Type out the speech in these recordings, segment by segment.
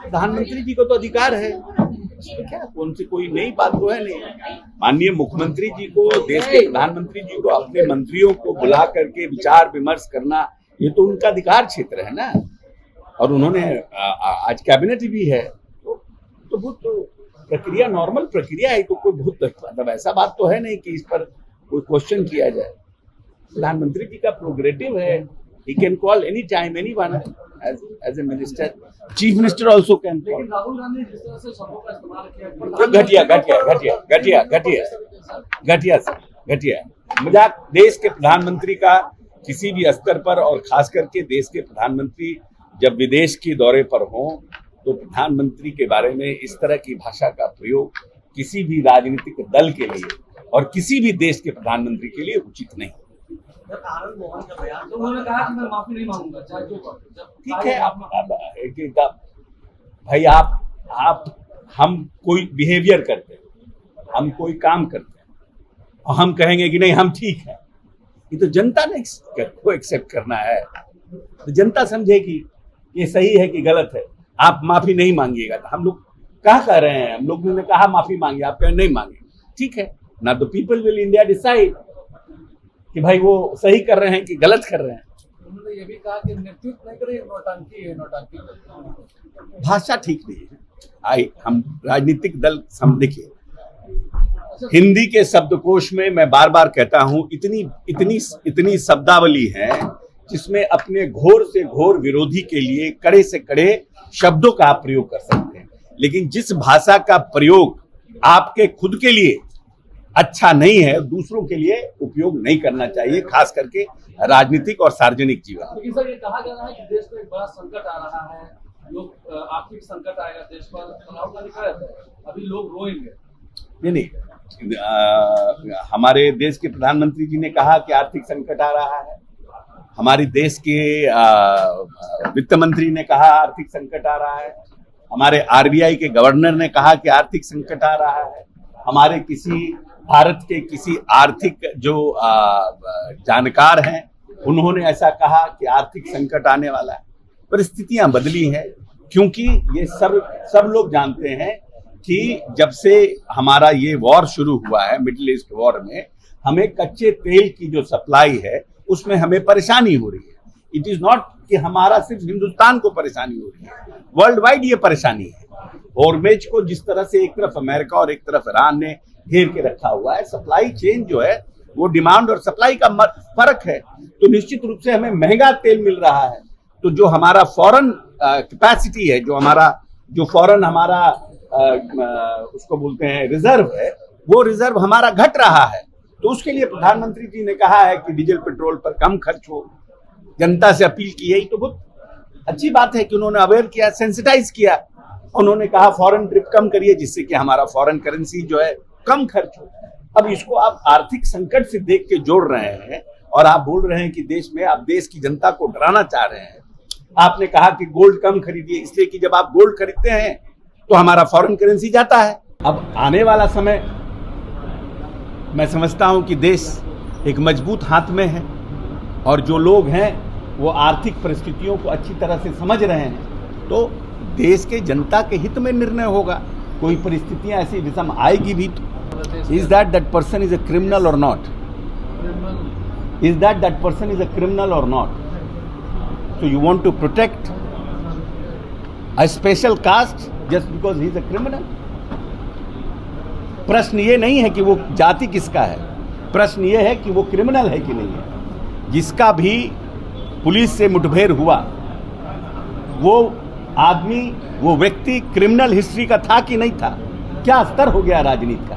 प्रधानमंत्री जी को तो अधिकार है, तो क्या कौन सी कोई नई बात तो है नहीं। माननीय मुख्यमंत्री जी को, देश के प्रधानमंत्री जी को अपने मंत्रियों को बुला करके विचार विमर्श करना, ये तो उनका अधिकार क्षेत्र है ना। और उन्होंने आज कैबिनेट भी है, तो वो तो प्रक्रिया नॉर्मल प्रक्रिया है, तो कोई बहुत मतलब ऐसा बात तो है नहीं कि इस पर कोई क्वेश्चन किया जाए। प्रधानमंत्री जी का प्रोग्रेटिव है, he can call any time anyone as a minister, chief minister also can call। लेकिन राहुल गांधी जिस तरह से शब्दों का इस्तेमाल किया, घटिया मजाक। देश के प्रधानमंत्री का किसी भी स्तर पर, और खास करके देश के प्रधानमंत्री जब विदेश के दौरे पर हों, तो प्रधानमंत्री के बारे में इस तरह की भाषा का प्रयोग किसी भी राजनीतिक दल के लिए और किसी भी देश के प्रधानमंत्री के लिए उचित नहीं। आनंद मोहन का बयान, तो उन्होंने कहा कि मैं माफी नहीं मांगूंगा चाहे जो कर। ठीक है, भाई आप हम कोई बिहेवियर करते हैं, हम कोई काम करते हैं और हम कहेंगे कि नहीं हम ठीक है, ये तो जनता ने को एक्सेप्ट करना है। तो जनता समझे कि ये सही है कि गलत है। आप माफी नहीं मांगिएगा, तो हम लोग क्या कह रहे हैं, हम लोग ने कहा माफी मांगिए, आप कहें नहीं मांगे, ठीक है ना। The people will India decide कि भाई वो सही कर रहे हैं कि गलत कर रहे हैं। उन्होंने ये भी कहा कि नेतृत्व नहीं करे, नौटंकी है, नौटंकी भाषा ठीक नहीं है। हम राजनीतिक दल देखिए, हिंदी के शब्दकोश में मैं बार बार कहता हूं, इतनी शब्दावली है जिसमें अपने घोर से घोर विरोधी के लिए कड़े से कड़े शब्दों का आप प्रयोग कर सकते हैं, लेकिन जिस भाषा का प्रयोग आपके खुद के लिए अच्छा नहीं है, दूसरों के लिए उपयोग नहीं करना चाहिए, खास करके राजनीतिक और सार्वजनिक जीवन। लेकिन सर ये कहा जा रहा है कि देश में एक बड़ा संकट आ रहा है, लोग आर्थिक संकट आएगा देश पर, राहुल गांधी कह रहे थे अभी लोग रोएंगे। नहीं, हमारे देश के प्रधानमंत्री जी ने कहा कि आर्थिक संकट आ रहा है, हमारे देश के वित्त मंत्री ने कहा आर्थिक संकट आ रहा है, हमारे आरबीआई के गवर्नर ने कहा कि आर्थिक संकट आ रहा है, हमारे भारत के किसी आर्थिक जो जानकार हैं उन्होंने ऐसा कहा कि आर्थिक संकट आने वाला है। परिस्थितियां बदली हैं, क्योंकि ये सब लोग जानते हैं कि जब से हमारा ये वॉर शुरू हुआ है, मिडिल ईस्ट वॉर में, हमें कच्चे तेल की जो सप्लाई है उसमें हमें परेशानी हो रही है। इट इज नॉट कि हमारा सिर्फ हिंदुस्तान को परेशानी हो रही है, वर्ल्ड वाइड ये परेशानी है। हॉर्मुज़ को जिस तरह से एक तरफ अमेरिका और एक तरफ ईरान ने घेर के रखा हुआ है, सप्लाई चेन जो है वो डिमांड और सप्लाई का फर्क है, तो निश्चित रूप से हमें महंगा तेल मिल रहा है। तो जो हमारा फॉरेन कैपेसिटी है, जो फॉरेन हमारा उसको बोलते हैं रिजर्व है, वो रिजर्व हमारा घट रहा है। तो उसके लिए प्रधानमंत्री जी ने कहा है कि डीजल पेट्रोल पर कम खर्च हो, जनता से अपील की है। तो बहुत अच्छी बात है कि उन्होंने अवेयर किया, सेंसिटाइज किया। उन्होंने कहा फॉरेन ट्रिप कम करिए, जिससे कि हमारा फॉरेन करेंसी जो है कम खर्च हो। अब इसको आप आर्थिक संकट से देख के जोड़ रहे हैं और आप बोल रहे हैं कि देश में आप देश की जनता को डराना चाह रहे हैं। आपने कहा कि गोल्ड कम खरीदिए, इसलिए कि जब आप गोल्ड खरीदते हैं तो हमारा फॉरेन करेंसी जाता है। अब आने वाला समय मैं समझता हूं कि देश एक मजबूत हाथ में है, और जो लोग हैं वो आर्थिक परिस्थितियों को अच्छी तरह से समझ रहे हैं, तो देश के जनता के हित में निर्णय होगा। कोई परिस्थितियां ऐसी विषम आएगी भी तो is that person is a criminal or not, is that person is a criminal or not. So you want to protect a special caste just because he is a criminal? प्रश्न ये नहीं है कि वो जाति किसका है, प्रश्न ये है कि वो क्रिमिनल है कि नहीं है। जिसका भी पुलिस से मुठभेड़ हुआ, वो आदमी, वो व्यक्ति क्रिमिनल हिस्ट्री का था कि नहीं था? क्या स्तर हो गया राजनीति का,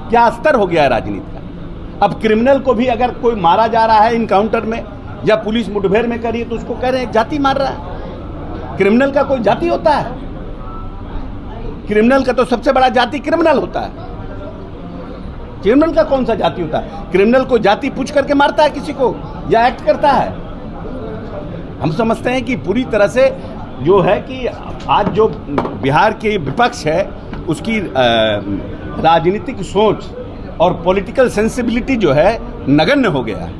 क्या स्तर हो गया राजनीति का? अब क्रिमिनल को भी अगर कोई मारा जा रहा है इनकाउंटर में या पुलिस मुठभेड़ में करिए, तो उसको कह रहे हैं जाति मार रहा है। क्रिमिनल का कोई जाति होता है? क्रिमिनल का तो सबसे बड़ा जाति क्रिमिनल होता है। क्रिमिनल का कौन सा जाति होता है? क्रिमिनल को जाति पूछ करके मारता है किसी को या एक्ट करता है? हम समझते हैं कि पूरी तरह से जो है कि आज जो बिहार के विपक्ष है उसकी राजनीतिक सोच और पॉलिटिकल सेंसिबिलिटी जो है नगण्य हो गया है।